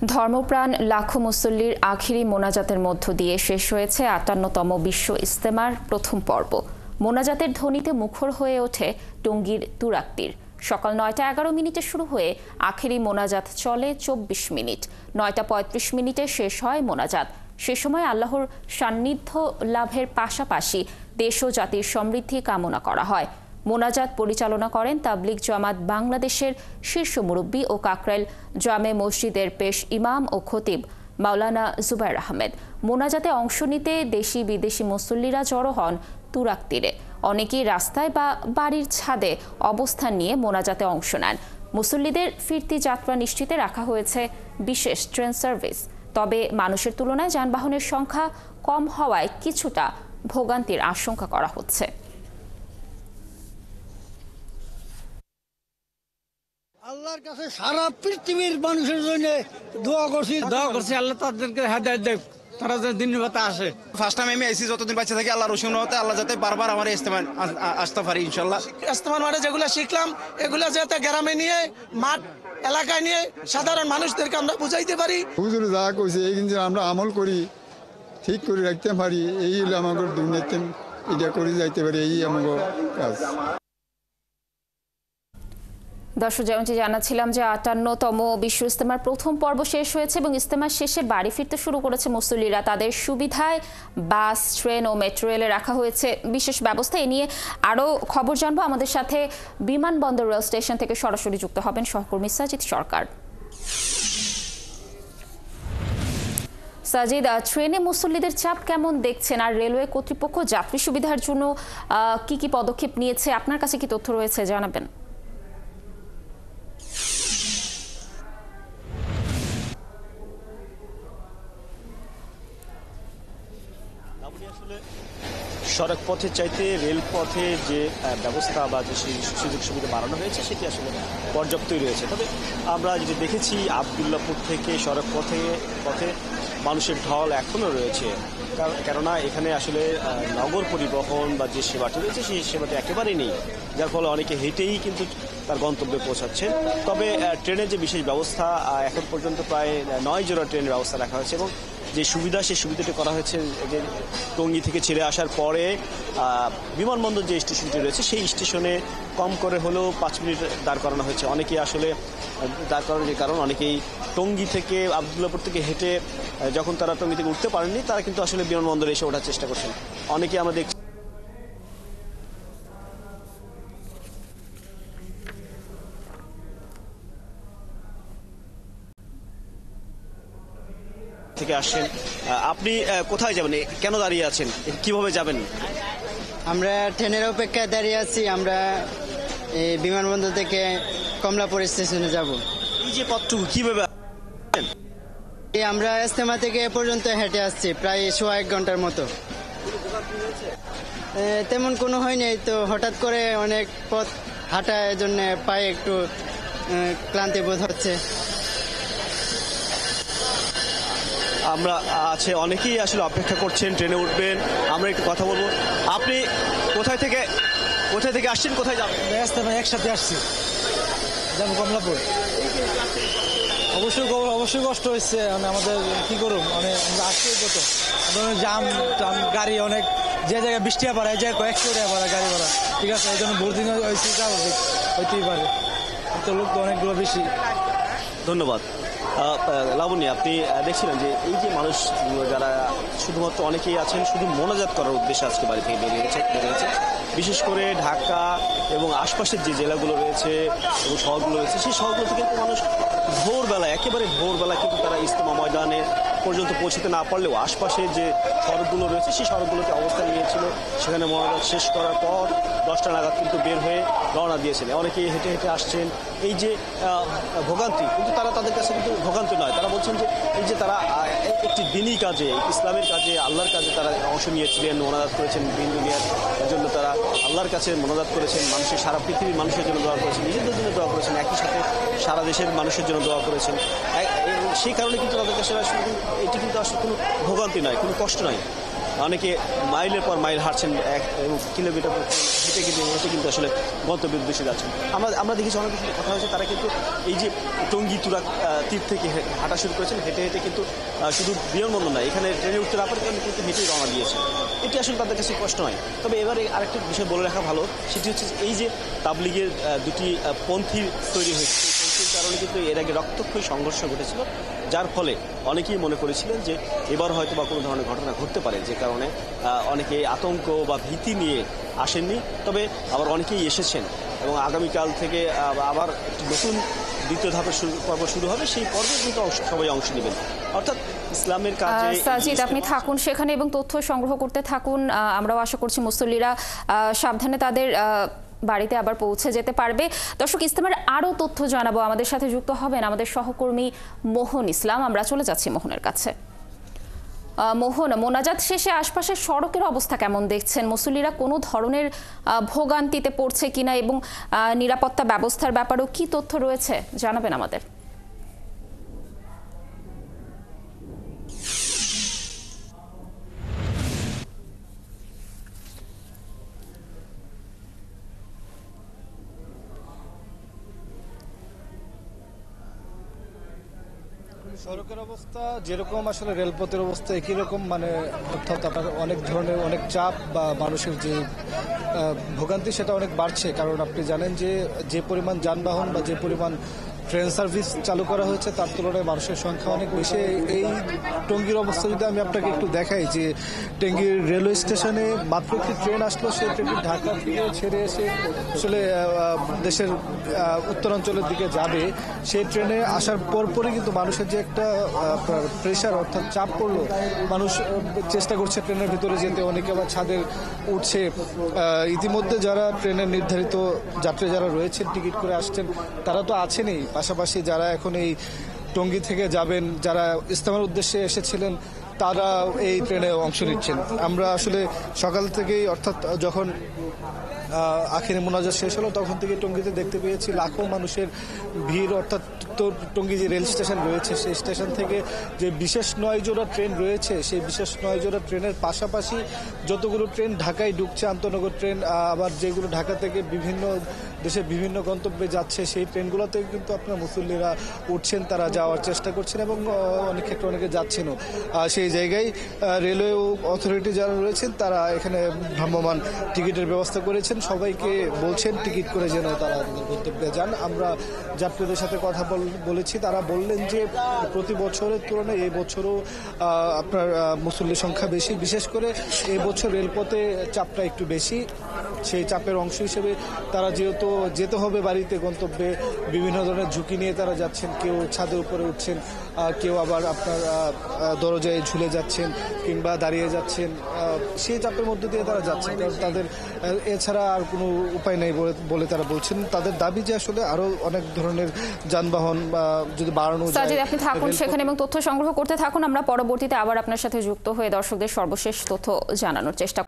ধর্মপ্রাণ লাখো মুসল্লির আখিরি মোনাজাতের মধ্য দিয়ে শেষ হয়েছে ৫৮তম বিশ্ব ইজতেমার প্রথম পর্ব। মোনাজাতের ধ্বনিতে মুখর হয়ে ওঠে টঙ্গীর তুরাক্তীর। সকাল ৯টা ১১ শুরু হয়ে আখিরি মোনাজাত চলে ২৪ মিনিট। ৯টা ৩৫ শেষ হয় মোনাজাত। সে সময় আল্লাহর সান্নিধ্য লাভের পাশাপাশি দেশ ও জাতির সমৃদ্ধি কামনা করা হয়। মোনাজাত পরিচালনা করেন তাবলিগ জামাত বাংলাদেশের শীর্ষ মুরব্বী ও কাকরাইল জামে মসজিদের পেশ ইমাম ও খতিব মাওলানা জুবায়ের আহমেদ। মোনাজাতে অংশ নিতে দেশি বিদেশি মুসল্লিরা জড়ো হন তুরাক্তীরে। অনেকেই রাস্তায় বা বাড়ির ছাদে অবস্থান নিয়ে মোনাজাতে অংশ নেন। মুসল্লিদের ফিরতি যাত্রা নিশ্চিতে রাখা হয়েছে বিশেষ ট্রেন সার্ভিস। তবে মানুষের তুলনায় যানবাহনের সংখ্যা কম হওয়ায় কিছুটা ভোগান্তির আশঙ্কা করা হচ্ছে। আল্লাহর কাছে সারা পৃথিবীর মানুষের জন্য দোয়া করছি আল্লাহ তাদেরকে হেদায়েত দেখ, তারা যেন দিনের পথে আসে। ফার্স্ট টাইম আমি আইসি, যতদিন বাচ্চা থাকি আল্লাহর রসুনতে আল্লাহ যাতে বারবার আমার ইস্তেমা আসতে পারি ইনশাল্লাহ। ইস্তেমার মানে যেগুলো শিখলাম এগুলো যাতে গ্রামে নিয়ে মাঠ এলাকায় নিয়ে সাধারণ মানুষদেরকে আমরা বুঝাইতে পারি। হুজুর যা কইছে এই কিন্তু আমরা আমল করি, ঠিক করে রাখতে পারি, এই হলো আমাদের দুনিয়াতে এটা করে যাইতে পারি, এই আমাদের কাজ। দর্শক, যেমনটি জানাচ্ছিলাম যে ৫৮তম বিশ্ব ইজতেমার প্রথম পর্ব শেষ হয়েছে এবং ইজতেমার শেষে বাড়ি ফিরতে শুরু করেছে মুসল্লিরা। তাদের সুবিধায় বাস, ট্রেন ও মেট্রো রেলে রাখা হয়েছে বিশেষ ব্যবস্থা। এ নিয়ে আরও খবর জানবো। আমাদের সাথে বিমানবন্দর রেল স্টেশন থেকে সরাসরি যুক্ত হবেন সহকর্মী সাজিদ সরকার। সাজিদ, ট্রেনে মুসল্লিদের চাপ কেমন দেখছেন, আর রেলওয়ে কর্তৃপক্ষ যাত্রী সুবিধার জন্য কি কি পদক্ষেপ নিয়েছে, আপনার কাছে কি তথ্য রয়েছে জানাবেন? সড়ক পথের চাইতে রেলপথে যে ব্যবস্থা বা যে সুযোগ সুবিধা বাড়ানো হয়েছে সেটি আসলে পর্যাপ্তই রয়েছে। তবে আমরা যেটি দেখেছি আবদুল্লাপুর থেকে সড়ক পথে মানুষের ঢল এখনও রয়েছে, কেননা এখানে আসলে নগর পরিবহন বা যে সেবাটি রয়েছে সেই সেবাটি একেবারেই নেই, যার ফলে অনেকে হেঁটেই কিন্তু তার গন্তব্যে পৌঁছাচ্ছে। তবে ট্রেনের যে বিশেষ ব্যবস্থা এখন পর্যন্ত প্রায় ৯ জোড়া ট্রেনের ব্যবস্থা রাখা হয়েছে এবং যে সুবিধা সেই সুবিধাটি করা হয়েছে যে টঙ্গী থেকে ছেড়ে আসার পরে বিমানবন্দর যে স্টেশনটি রয়েছে সেই স্টেশনে কম করে হলেও ৫ মিনিট দাঁড় করানো হয়েছে। অনেকেই আসলে দাঁড় করানোর কারণ অনেকেই টঙ্গী থেকে আবদুল্লাপুর থেকে হেঁটে যখন তারা টঙ্গী থেকে উঠতে পারেননি তারা কিন্তু আসলে বিমানবন্দরে এসে ওঠার চেষ্টা করছেন। অনেকেই আমরা দেখছি থেকে আসছেন। আপনি কোথায় যাবেন, কেন দাঁড়িয়ে আছেন, কিভাবে যাবেন? আমরা ট্রেনের অপেক্ষায় দাঁড়িয়ে আছি। আমরা বিমানবন্দর থেকে কমলাপুর স্টেশনে যাব। এই যে পথটুকু কিভাবে? আমরা ইজতেমা থেকে এ পর্যন্ত হেঁটে আসছি প্রায় ১.৫ ঘন্টার মতো। তেমন কোনো হয়নি, তো হঠাৎ করে অনেক পথ হাঁটা, এজন্য পায়ে একটু ক্লান্তি বোধ হচ্ছে। আমরা আছে অনেকেই আসলে অপেক্ষা করছেন ট্রেনে উঠবেন। আমরা একটু কথা বলবো। আপনি কোথায় থেকে আসছেন, কোথায় যাবেন? একসাথে আসছি, যাবো কমলাপুর। অবশ্যই কষ্ট হচ্ছে, মানে আমাদের কি করুম, মানে আমরা আসছি কত জাম গাড়ি অনেক, যে জায়গায় ২০ টাকা ভাড়া এই জায়গায় ১০০ টাকা ভাড়া গাড়ি ভাড়া, ঠিক আছে। এই জন্য ভোর দিন হয়েছে, স্বাভাবিক হইতেই পারে, তো লোক তো অনেকগুলো বেশি। ধন্যবাদ। লাবণী, আপনি দেখছিলেন যে এই যে মানুষ যারা শুধুমাত্র অনেকেই আছেন শুধু মোনাজাত করার উদ্দেশ্যে আজকে বাড়ি থেকে বেরিয়েছে। বিশেষ করে ঢাকা এবং আশপাশের যে জেলাগুলো রয়েছে এবং শহরগুলো রয়েছে সেই শহরগুলোতে কিন্তু মানুষ একেবারে ভোরবেলা কিন্তু তারা ইজতেমা ময়দানে পর্যন্ত পৌঁছতে না পারলেও আশপাশে যে সড়কগুলো রয়েছে সেই সড়কগুলোতে অবস্থান নিয়েছিল। সেখানে মোনাজাত শেষ করার পর 10টা নাগাদ কিন্তু বের হয়ে রওনা দিয়েছিলেন। অনেকেই হেঁটে হেঁটে আসছেন। এই যে ভোগান্তি, কিন্তু তাদের কাছে কিন্তু ভোগান্তি নয়। তারা বলছেন যে এই যে তারা একটি দিনই কাজে, ইসলামের কাজে, আল্লাহর কাজে তারা অংশ নিয়েছিলেন, মোনাজাত করেছেন, দিন দুনিয়ার জন্য তারা আল্লাহর কাছে মোনাজাত করেছেন, মানুষের সারা পৃথিবীর মানুষের জন্য দোয়া করেছেন, নিজেদের জন্য দোয়া করেছেন, একই সাথে সারা দেশের মানুষের জন্য দোয়া করেছেন। সেই কারণে কিন্তু তাদের কাছে আসলে এটি কিন্তু আসলে কোনো ভোগান্তি নয়, কোনো কষ্ট নয়। অনেকে মাইলের পর মাইল হাঁটছেন, কিলোমিটার হেঁটে কিন্তু আসলে গন্তব্যের উদ্দেশ্যে যাচ্ছেন। আমরা দেখেছি অনেক কথা হয়েছে, তারা কিন্তু এই যে টঙ্গী তুরাগ তীর থেকে হাঁটা শুরু করেছেন, হেঁটে হেঁটে কিন্তু শুধু বিমানবন্দর নয়, এখানে ট্রেনে উঠতে না পারে কিন্তু হেঁটেই রওনা দিয়েছেন। এটি আসলে তাদের কাছে কষ্ট নয়। তবে এবারে আরেকটি বিষয় বলে রাখা ভালো, সেটি হচ্ছে এই যে তাবলিগের দুটি পন্থী তৈরি হয়েছে, সেই পন্থীর কারণে কিন্তু এর আগে রক্তক্ষয়ী সংঘর্ষ ঘটেছিল, যার ফলে অনেকেই মনে করেছিলেন যে এবার হয়তো বা কোনো ধরনের ঘটনা ঘটতে পারে, যে কারণে অনেকে আতঙ্ক বা ভীতি নিয়ে আসেননি। তবে আবার অনেকেই এসেছেন এবং আগামীকাল থেকে আবার একটি নতুন দ্বিতীয় ধাপের পর্ব শুরু হবে, সেই পর্বে কিন্তু সবাই অংশ নেবেন। অর্থাৎ ইসলামের কাজে সাজিদ আপনি থাকুন সেখানে এবং তথ্য সংগ্রহ করতে থাকুন। আমরাও আশা করছি মুসল্লিরা সাবধানে তাদের বাড়িতে আবার পৌঁছে যেতে পারবে। দর্শক, ইস্তেমার আরও তথ্য জানাবো। আমাদের সাথে যুক্ত হবেন আমাদের সহকর্মী মোহন ইসলাম। আমরা চলে যাচ্ছি মোহনের কাছে। মোহন, মোনাজাত শেষে আশপাশের সড়কের অবস্থা কেমন দেখছেন? মুসল্লিরা কোনো ধরনের ভোগান্তিতে পড়ছে কিনা এবং নিরাপত্তা ব্যবস্থার ব্যাপারেও কি তথ্য রয়েছে জানাবেন আমাদের। সড়কের অবস্থা যেরকম আসলে রেলপথের অবস্থা একই রকম, মানে অর্থাৎ আপনার অনেক ধরনের অনেক চাপ বা মানুষের যে ভোগান্তি সেটা অনেক বাড়ছে। কারণ আপনি জানেন যে পরিমাণ যানবাহন বা যে পরিমাণ ট্রেন সার্ভিস চালু করা হয়েছে তার তুলনায় মানুষের সংখ্যা অনেক বেশি। এই টঙ্গীর অবস্থা যদি আমি আপনাকে একটু দেখাই, যে টঙ্গীর রেলওয়ে স্টেশনে মাত্র একটি ট্রেন আসলো, সেই ট্রেনটি ঢাকা থেকে ছেড়ে এসে আসলে দেশের উত্তরাঞ্চলের দিকে যাবে। সেই ট্রেনে আসার পরপরই কিন্তু মানুষের যে একটা প্রেশার অর্থাৎ চাপ পড়লো, মানুষ চেষ্টা করছে ট্রেনের ভিতরে যেতে, অনেকে আবার ছাদে উঠছে। ইতিমধ্যে যারা ট্রেনের নির্ধারিত যাত্রী যারা রয়েছেন, টিকিট করে আসছেন, তারা তো আছেনই, পাশাপাশি যারা এখন এই টঙ্গী থেকে যাবেন, যারা ইস্তেমার উদ্দেশ্যে এসেছিলেন, তারা এই ট্রেনে অংশ নিচ্ছেন। আমরা আসলে সকাল থেকেই অর্থাৎ যখন আখেরি মোনাজাত শেষ হলো তখন থেকে টঙ্গীতে দেখতে পেয়েছি লাখো মানুষের ভিড়। অর্থাৎ টঙ্গী যে রেল স্টেশন রয়েছে সেই স্টেশন থেকে যে বিশেষ 9 জোড়া ট্রেন রয়েছে, সেই বিশেষ 9 জোড়া ট্রেনের পাশাপাশি যতগুলো ট্রেন ঢাকায় ঢুকছে, আন্তনগর ট্রেন, আবার যেগুলো ঢাকা থেকে বিভিন্ন দেশের বিভিন্ন গন্তব্যে যাচ্ছে, সেই ট্রেনগুলোতে কিন্তু আপনার মুসল্লিরা উঠছেন, তারা যাওয়ার চেষ্টা করছেন এবং অনেক ক্ষেত্রে অনেকে যাচ্ছেনও। সেই জায়গায় রেলওয়ে অথরিটি যারা রয়েছেন তারা এখানে ভ্রাম্যমাণ টিকিটের ব্যবস্থা করেছেন, সবাইকে বলছেন টিকিট করে যেন তারা গন্তব্যে যান। আমরা যাত্রীদের সাথে কথা বলেছি, তারা বললেন যে প্রতি বছরের তুলনায় এই বছরও আপনার মুসল্লির সংখ্যা বেশি, বিশেষ করে এই বছর রেলপথে চাপটা একটু বেশি। সেই চাপের অংশ হিসেবে তারা যেহেতু যেতে হবে বাড়িতে গন্তব্যে, বিভিন্ন ধরনের ঝুঁকি নিয়ে তারা যাচ্ছেন, কেউ ছাদের উপরে উঠছেন, কেউ আবার আপনার দরজায় ঝুলে যাচ্ছেন কিংবা দাঁড়িয়ে যাচ্ছেন। সেই চাপের মধ্যে দিয়ে তারা যাচ্ছেন, কারণ তাদের এছাড়া আর কোনো উপায় নেই বলে তারা বলছেন। তাদের দাবি যে আসলে আরো অনেক ধরনের যানবাহন বা যদি বাড়ানো যায়। সাজিদ, আপনি থাকুন সেখানে এবং তথ্য সংগ্রহ করতে থাকুন। আমরা পরবর্তীতে আবার আপনার সাথে যুক্ত হয়ে দর্শকদের সর্বশেষ তথ্য জানানোর চেষ্টা